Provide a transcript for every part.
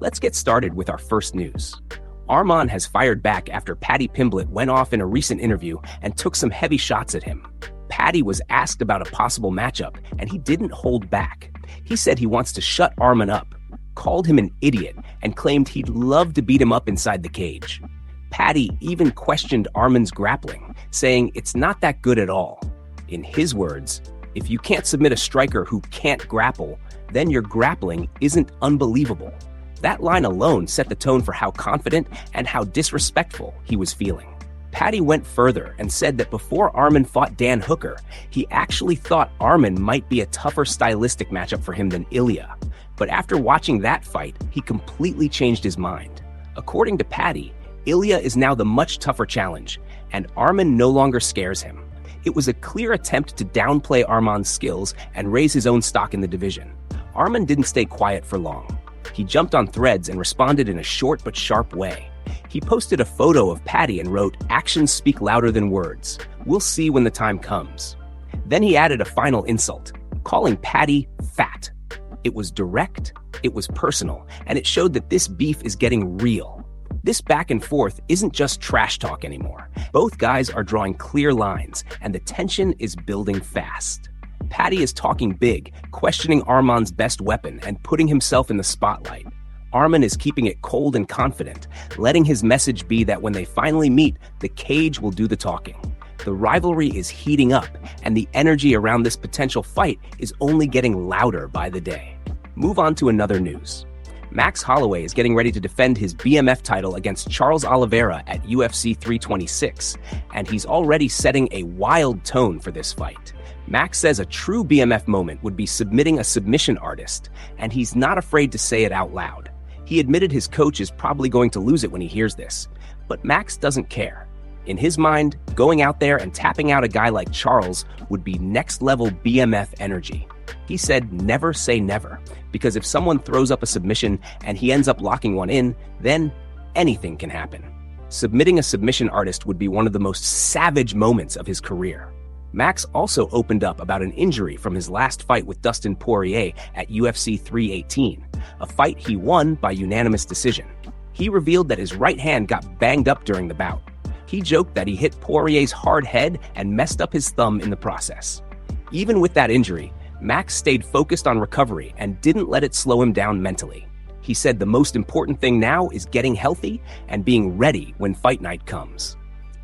Let's get started with our first news. Arman has fired back after Paddy Pimblett went off in a recent interview and took some heavy shots at him. Paddy was asked about a possible matchup, and he didn't hold back. He said he wants to shut Arman up, called him an idiot, and claimed he'd love to beat him up inside the cage. Paddy even questioned Arman's grappling, saying it's not that good at all. In his words, if you can't submit a striker who can't grapple, then your grappling isn't unbelievable. That line alone set the tone for how confident and how disrespectful he was feeling. Paddy went further and said that before Arman fought Dan Hooker, he actually thought Arman might be a tougher stylistic matchup for him than Ilia. But after watching that fight, he completely changed his mind. According to Paddy, Ilia is now the much tougher challenge, and Arman no longer scares him. It was a clear attempt to downplay Arman's skills and raise his own stock in the division. Arman didn't stay quiet for long. He jumped on threads and responded in a short but sharp way. He posted a photo of Paddy and wrote, "Actions speak louder than words. We'll see when the time comes." Then he added a final insult, calling Paddy fat. It was direct, it was personal, and it showed that this beef is getting real. This back and forth isn't just trash talk anymore. Both guys are drawing clear lines, and the tension is building fast. Paddy is talking big, questioning Arman's best weapon and putting himself in the spotlight. Arman is keeping it cold and confident, letting his message be that when they finally meet, the cage will do the talking. The rivalry is heating up, and the energy around this potential fight is only getting louder by the day. Move on to another news. Max Holloway is getting ready to defend his BMF title against Charles Oliveira at UFC 326, and he's already setting a wild tone for this fight. Max says a true BMF moment would be submitting a submission artist, and he's not afraid to say it out loud. He admitted his coach is probably going to lose it when he hears this, but Max doesn't care. In his mind, going out there and tapping out a guy like Charles would be next-level BMF energy. He said never say never, because if someone throws up a submission and he ends up locking one in, then anything can happen. Submitting a submission artist would be one of the most savage moments of his career. Max also opened up about an injury from his last fight with Dustin Poirier at UFC 318, a fight he won by unanimous decision. He revealed that his right hand got banged up during the bout. He joked that he hit Poirier's hard head and messed up his thumb in the process. Even with that injury, Max stayed focused on recovery and didn't let it slow him down mentally. He said the most important thing now is getting healthy and being ready when fight night comes.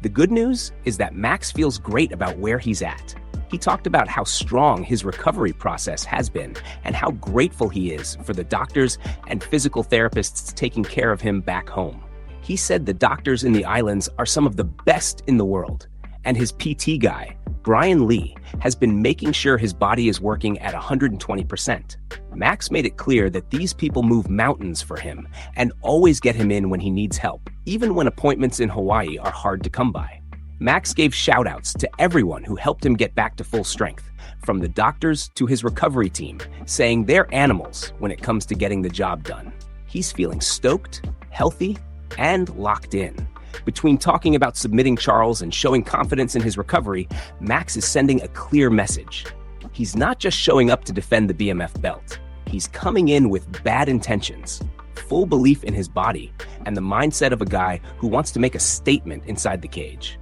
The good news is that Max feels great about where he's at. He talked about how strong his recovery process has been and how grateful he is for the doctors and physical therapists taking care of him back home. He said the doctors in the islands are some of the best in the world, and his PT guy, Brian Lee, has been making sure his body is working at 120%. Max made it clear that these people move mountains for him and always get him in when he needs help, even when appointments in Hawaii are hard to come by. Max gave shout-outs to everyone who helped him get back to full strength, from the doctors to his recovery team, saying they're animals when it comes to getting the job done. He's feeling stoked, healthy, and locked in. Between talking about submitting Charles and showing confidence in his recovery, Max is sending a clear message. He's not just showing up to defend the BMF belt. He's coming in with bad intentions, full belief in his body, and the mindset of a guy who wants to make a statement inside the cage.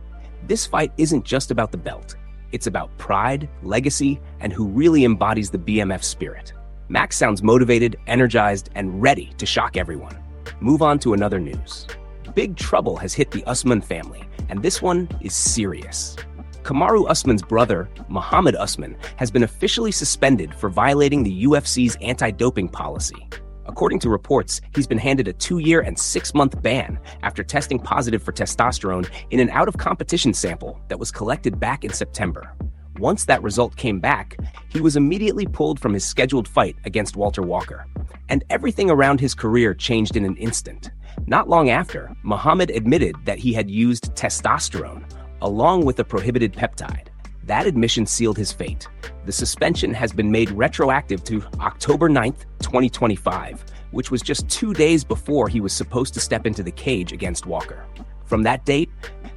This fight isn't just about the belt. It's about pride, legacy, and who really embodies the BMF spirit. Max sounds motivated, energized, and ready to shock everyone. Move on to another news. Big trouble has hit the Usman family, and this one is serious. Kamaru Usman's brother, Muhammad Usman, has been officially suspended for violating the UFC's anti-doping policy. According to reports, he's been handed a 2-year and 6-month ban after testing positive for testosterone in an out-of-competition sample that was collected back in September. Once that result came back, he was immediately pulled from his scheduled fight against Walter Walker, and everything around his career changed in an instant. Not long after, Muhammad admitted that he had used testosterone, along with a prohibited peptide. That admission sealed his fate. The suspension has been made retroactive to October 9th, 2025, which was just 2 days before he was supposed to step into the cage against Walker. From that date,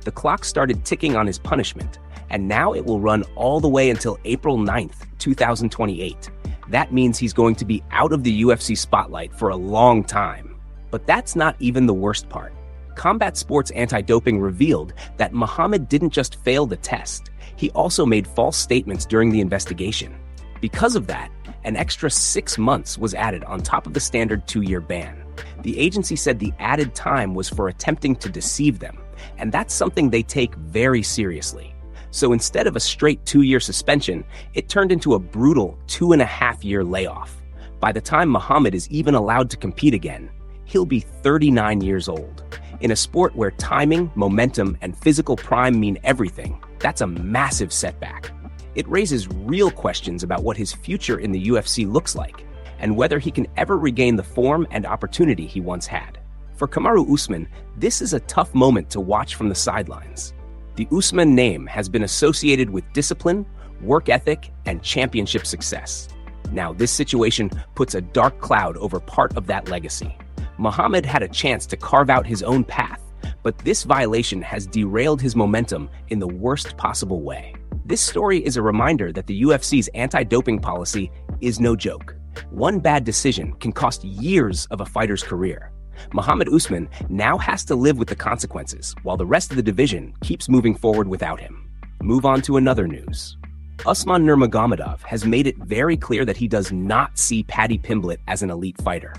the clock started ticking on his punishment, and now it will run all the way until April 9th, 2028. That means he's going to be out of the UFC spotlight for a long time. But that's not even the worst part. Combat Sports Anti-Doping revealed that Muhammad didn't just fail the test, he also made false statements during the investigation. Because of that, an extra 6 months was added on top of the standard 2-year ban. The agency said the added time was for attempting to deceive them, and that's something they take very seriously. So instead of a straight 2-year suspension, it turned into a brutal 2.5-year layoff. By the time Muhammad is even allowed to compete again, he'll be 39 years old. In a sport where timing, momentum, and physical prime mean everything, that's a massive setback. It raises real questions about what his future in the UFC looks like, and whether he can ever regain the form and opportunity he once had. For Kamaru Usman, this is a tough moment to watch from the sidelines. The Usman name has been associated with discipline, work ethic, and championship success. Now, this situation puts a dark cloud over part of that legacy. Muhammad had a chance to carve out his own path, but this violation has derailed his momentum in the worst possible way. This story is a reminder that the UFC's anti-doping policy is no joke. One bad decision can cost years of a fighter's career. Muhammad Usman now has to live with the consequences, while the rest of the division keeps moving forward without him. Move on to another news. Usman Nurmagomedov has made it very clear that he does not see Paddy Pimblett as an elite fighter.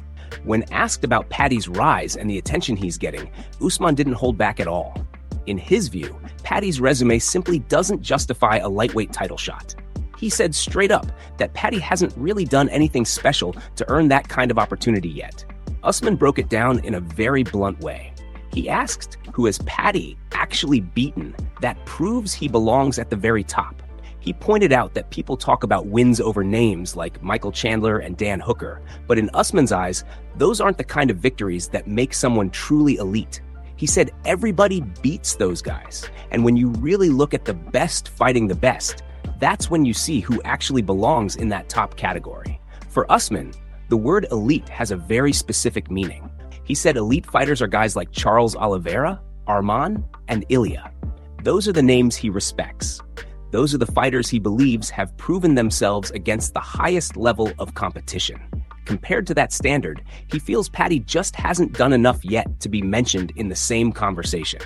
When asked about Paddy's rise and the attention he's getting, Usman didn't hold back at all. In his view, Paddy's resume simply doesn't justify a lightweight title shot. He said straight up that Paddy hasn't really done anything special to earn that kind of opportunity yet. Usman broke it down in a very blunt way. He asked, who has Paddy actually beaten that proves he belongs at the very top? He pointed out that people talk about wins over names like Michael Chandler and Dan Hooker, but in Usman's eyes, those aren't the kind of victories that make someone truly elite. He said everybody beats those guys, and when you really look at the best fighting the best, that's when you see who actually belongs in that top category. For Usman, the word elite has a very specific meaning. He said elite fighters are guys like Charles Oliveira, Arman, and Ilia. Those are the names he respects. Those are the fighters he believes have proven themselves against the highest level of competition. Compared to that standard, he feels Paddy just hasn't done enough yet to be mentioned in the same conversation.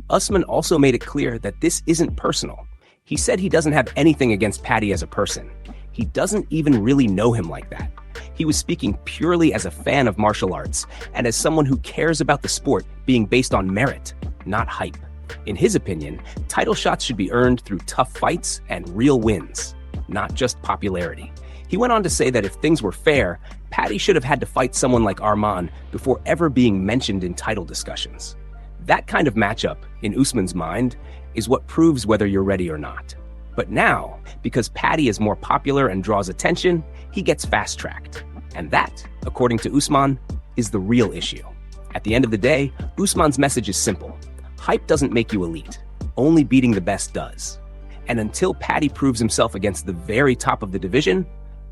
Usman also made it clear that this isn't personal. He said he doesn't have anything against Paddy as a person. He doesn't even really know him like that. He was speaking purely as a fan of martial arts and as someone who cares about the sport being based on merit, not hype. In his opinion, title shots should be earned through tough fights and real wins, not just popularity. He went on to say that if things were fair, Paddy should have had to fight someone like Arman before ever being mentioned in title discussions. That kind of matchup, in Usman's mind, is what proves whether you're ready or not. But now, because Paddy is more popular and draws attention, he gets fast-tracked. And that, according to Usman, is the real issue. At the end of the day, Usman's message is simple. Hype doesn't make you elite. Only beating the best does. And until Paddy proves himself against the very top of the division,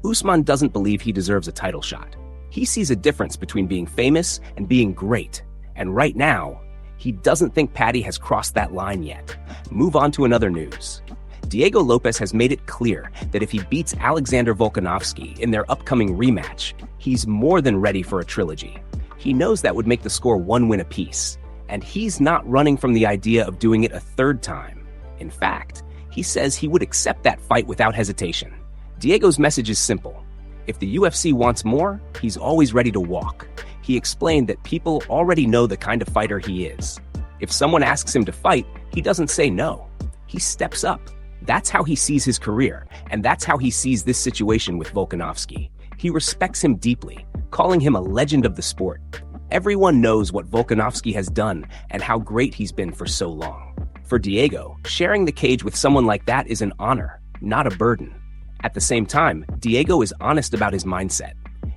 Usman doesn't believe he deserves a title shot. He sees a difference between being famous and being great. And right now, he doesn't think Paddy has crossed that line yet. Move on to another news. Diego Lopes has made it clear that if he beats Alexander Volkanovski in their upcoming rematch, he's more than ready for a trilogy. He knows that would make the score 1 win apiece, and he's not running from the idea of doing it a third time. In fact, he says he would accept that fight without hesitation. Diego's message is simple. If the UFC wants more, he's always ready to walk. He explained that people already know the kind of fighter he is. If someone asks him to fight, he doesn't say no. He steps up. That's how he sees his career, and that's how he sees this situation with Volkanovski. He respects him deeply, calling him a legend of the sport. Everyone knows what Volkanovski has done and how great he's been for so long. For Diego, sharing the cage with someone like that is an honor, not a burden. At the same time, Diego is honest about his mindset.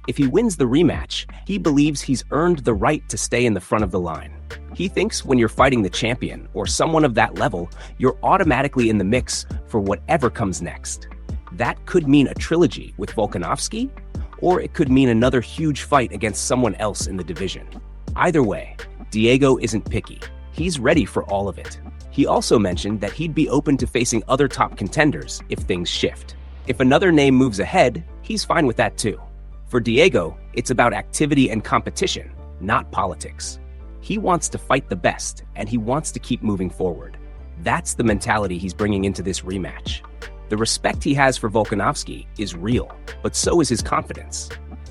If he wins the rematch, he believes he's earned the right to stay in the front of the line. He thinks when you're fighting the champion or someone of that level, you're automatically in the mix for whatever comes next. That could mean a trilogy with Volkanovski, or it could mean another huge fight against someone else in the division. Either way, Diego isn't picky. He's ready for all of it. He also mentioned that he'd be open to facing other top contenders if things shift. If another name moves ahead, he's fine with that too. For Diego, it's about activity and competition, not politics. He wants to fight the best, and he wants to keep moving forward. That's the mentality he's bringing into this rematch. The respect he has for Volkanovski is real, but so is his confidence.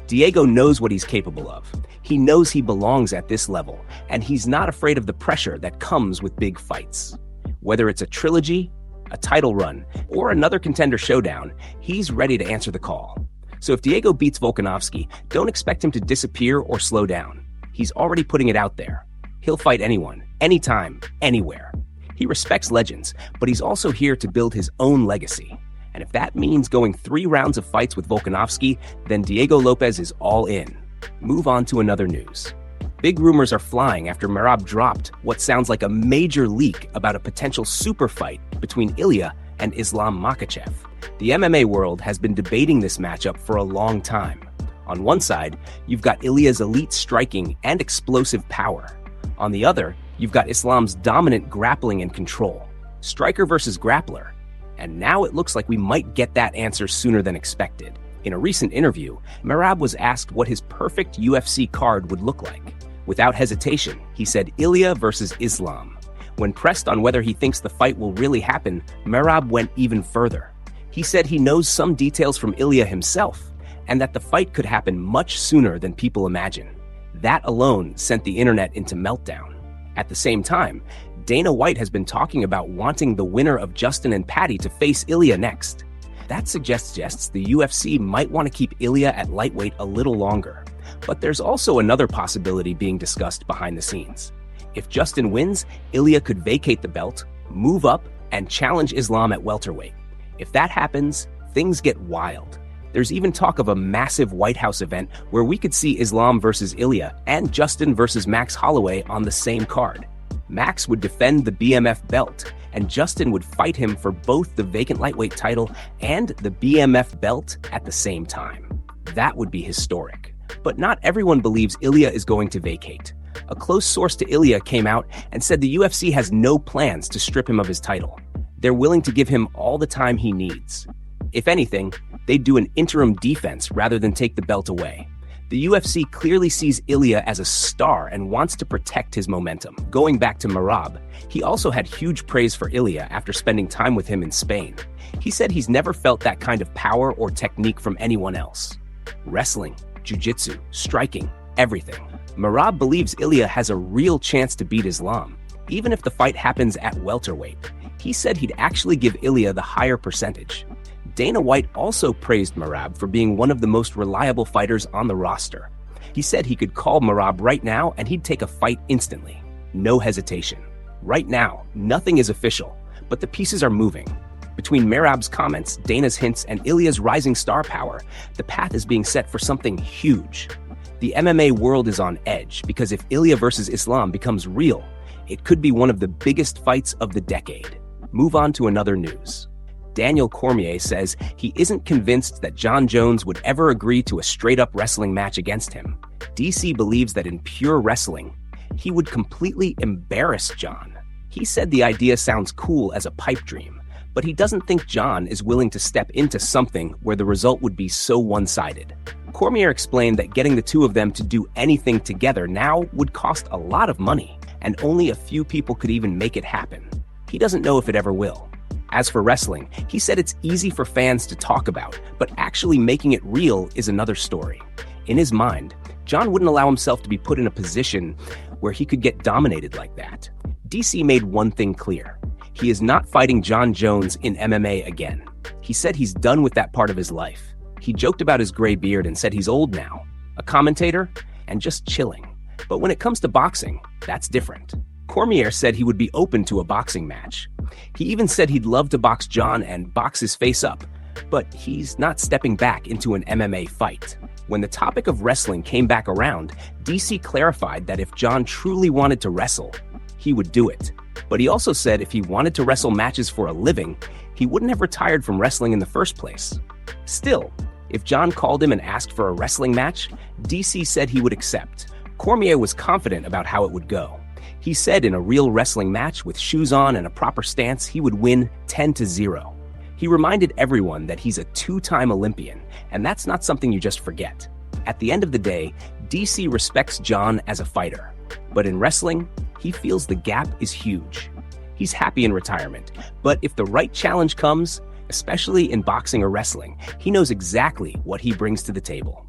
Diego knows what he's capable of. He knows he belongs at this level, and he's not afraid of the pressure that comes with big fights. Whether it's a trilogy, a title run, or another contender showdown, he's ready to answer the call. So if Diego beats Volkanovski, don't expect him to disappear or slow down. He's already putting it out there. He'll fight anyone, anytime, anywhere. He respects legends, but he's also here to build his own legacy. And if that means going 3 rounds of fights with Volkanovski, then Diego Lopes is all in. Move on to another news. Big rumors are flying after Merab dropped what sounds like a major leak about a potential super fight between Ilia and Islam Makhachev. The MMA world has been debating this matchup for a long time. On one side, you've got Ilia's elite striking and explosive power. On the other, you've got Islam's dominant grappling and control. Striker versus grappler. And now it looks like we might get that answer sooner than expected. In a recent interview, Merab was asked what his perfect UFC card would look like. Without hesitation, he said Ilia versus Islam. When pressed on whether he thinks the fight will really happen, Merab went even further. He said he knows some details from Ilia himself, and that the fight could happen much sooner than people imagine. That alone sent the internet into meltdown. At the same time, Dana White has been talking about wanting the winner of Justin and Patty to face Ilia next. That suggests the UFC might want to keep Ilia at lightweight a little longer. But there's also another possibility being discussed behind the scenes. If Justin wins, Ilia could vacate the belt, move up, and challenge Islam at welterweight. If that happens, things get wild. There's even talk of a massive White House event where we could see Islam versus Ilia and Justin versus Max Holloway on the same card. Max would defend the BMF belt, and Justin would fight him for both the vacant lightweight title and the BMF belt at the same time. That would be historic. But not everyone believes Ilia is going to vacate. A close source to Ilia came out and said the UFC has no plans to strip him of his title. They're willing to give him all the time he needs. If anything, they'd do an interim defense rather than take the belt away. The UFC clearly sees Ilia as a star and wants to protect his momentum. Going back to Merab, he also had huge praise for Ilia after spending time with him in Spain. He said he's never felt that kind of power or technique from anyone else. Wrestling, jiu-jitsu, striking, everything. Merab believes Ilia has a real chance to beat Islam, even if the fight happens at welterweight. He said he'd actually give Ilia the higher percentage. Dana White also praised Merab for being one of the most reliable fighters on the roster. He said he could call Merab right now and he'd take a fight instantly. No hesitation. Right now, nothing is official, but the pieces are moving. Between Merab's comments, Dana's hints, and Ilia's rising star power, the path is being set for something huge. The MMA world is on edge because if Ilia versus Islam becomes real, it could be one of the biggest fights of the decade. Move on to another news. Daniel Cormier says he isn't convinced that Jon Jones would ever agree to a straight-up wrestling match against him. DC believes that in pure wrestling, he would completely embarrass Jon. He said the idea sounds cool as a pipe dream, but he doesn't think Jon is willing to step into something where the result would be so one-sided. Cormier explained that getting the two of them to do anything together now would cost a lot of money, and only a few people could even make it happen. He doesn't know if it ever will. As for wrestling, he said it's easy for fans to talk about, but actually making it real is another story. In his mind, Jon wouldn't allow himself to be put in a position where he could get dominated like that. DC made one thing clear. He is not fighting Jon Jones in MMA again. He said he's done with that part of his life. He joked about his gray beard and said he's old now, a commentator, and just chilling. But when it comes to boxing, that's different. Cormier said he would be open to a boxing match. He even said he'd love to box Jon and box his face up, but he's not stepping back into an MMA fight. When the topic of wrestling came back around, DC clarified that if Jon truly wanted to wrestle, he would do it. But he also said if he wanted to wrestle matches for a living, he wouldn't have retired from wrestling in the first place. Still, if Jon called him and asked for a wrestling match, DC said he would accept. Cormier was confident about how it would go. He said in a real wrestling match with shoes on and a proper stance, he would win 10-0. He reminded everyone that he's a two-time Olympian, and that's not something you just forget. At the end of the day, DC respects John as a fighter, but in wrestling, he feels the gap is huge. He's happy in retirement, but if the right challenge comes, especially in boxing or wrestling, he knows exactly what he brings to the table.